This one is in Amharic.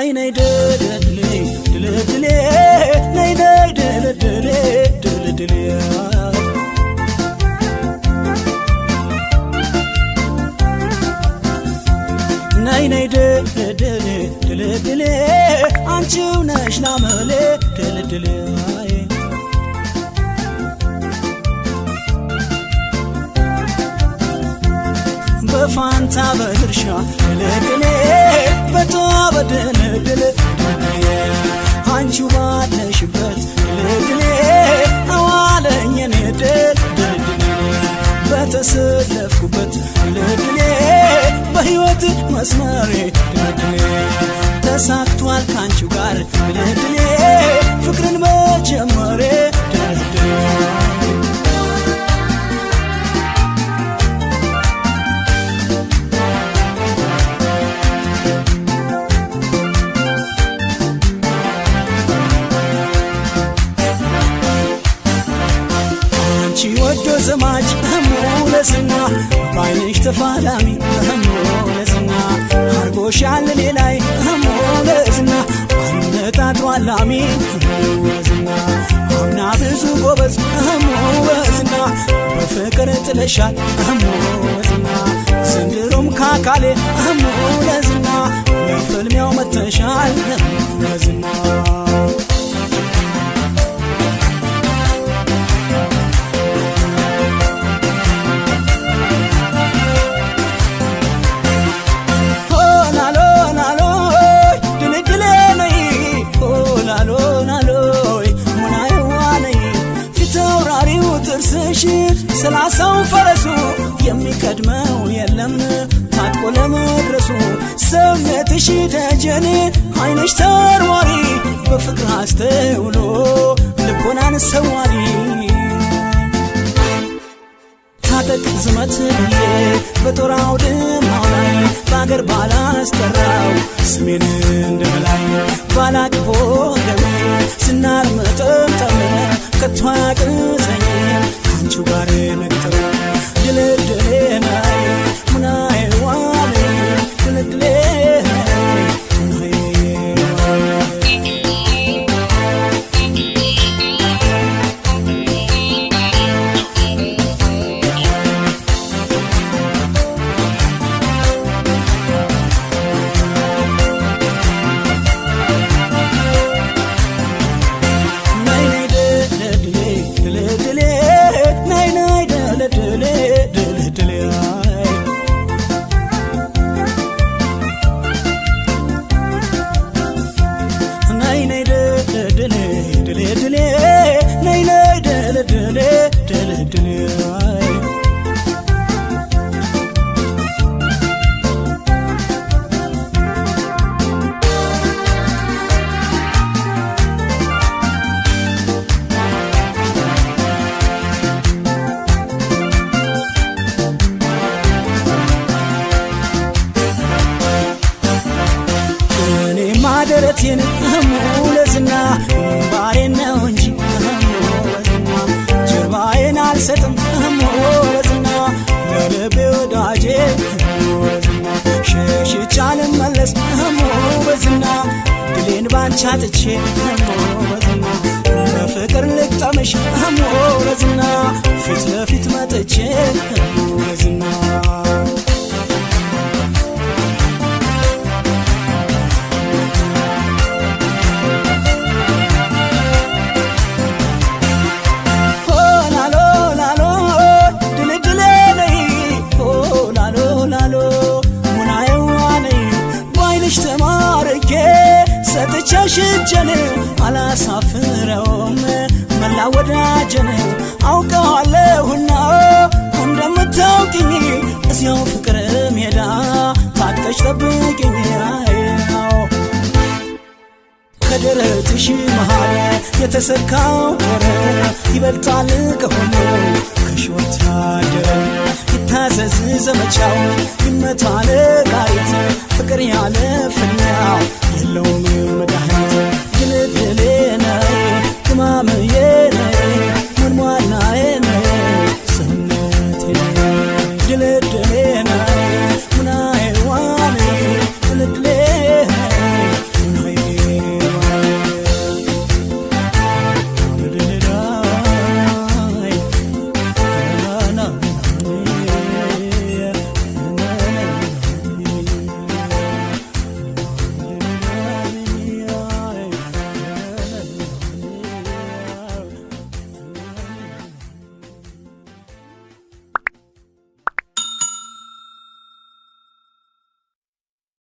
nay nay dile dile nay nay dile dile nay nay dile አንቺው ነሽ ናመሌ dile በፋንታ በድርሻ ለድሌ በተዋበ ድል አንቺው ባለሽበት ለድሌ አዋለኝ እኔ ድል በተሰለፍኩበት ለድሌ በሕይወት መስመሬ ለድሌ ተሳክቷል ካንቺው ጋር ለድሌ ፍቅርን መጀመሬ ለድሌ ዘማች ሙለስና ባይንሽ ተፋላሚ ሙለስና አርጎሻል ሌላይ ሙለስና አንነጣጥዋላሚ ሙለስና አምና ብዙ ጎበዝ ሙለስና በፍቅር ጥለሻል ሙለስና ዘንድሮም ካካሌ ሙለስና ለፍልሚያው መተሻል ሙለስና ሰላሳው ፈረሱ የሚቀድመው የለም ታጥቆ ለመድረሱ ሰውነትሽ ደጀን አይንሽ ተርዋሪ በፍቅር አስተውሎ ልቦናን ሰዋሪ ታጠቅ ዝመት በጦር አውድማው ላይ በአገር ባላስጠራው ስሜን እንደበላይ ባላቅቦ ደሜ ስናር መጠምጠም ከቶ አያቅተኝም አንቺው ጋር መቅጠር ድልድሌ ናይ ሙናዬ ዋኔ ድልድሌ ደረቴን ሙለስና ባሬን ነው እንጂ ሙለስና ጀርባዬን አልሰጥም ሙለስና ለልቤ ወዳጄ ሙለስና ሸሽቼ አልመለስ ሙለስና ድሌን ባንቺ አጥቼ ሙለስና በፍቅር ልቅጠምሽ ሙለስና ፊት ለፊት መጥቼ ሙለስና ሸሽጀን አላሳፍረውም መላ ወዳጀን አውቀዋለሁና እንደምታውቂኝ እዚያው ፍቅር ሜዳ ታጥቀሽ ጠብቂኝ ከደረትሽ መሃል የተሰካው ጦር ይበልጣል ከሁሉ ከሽወታደር ይታዘዝ ዘመቻው ይመታ ለጋሪት ፍቅር ያለ ፍኛው የለውም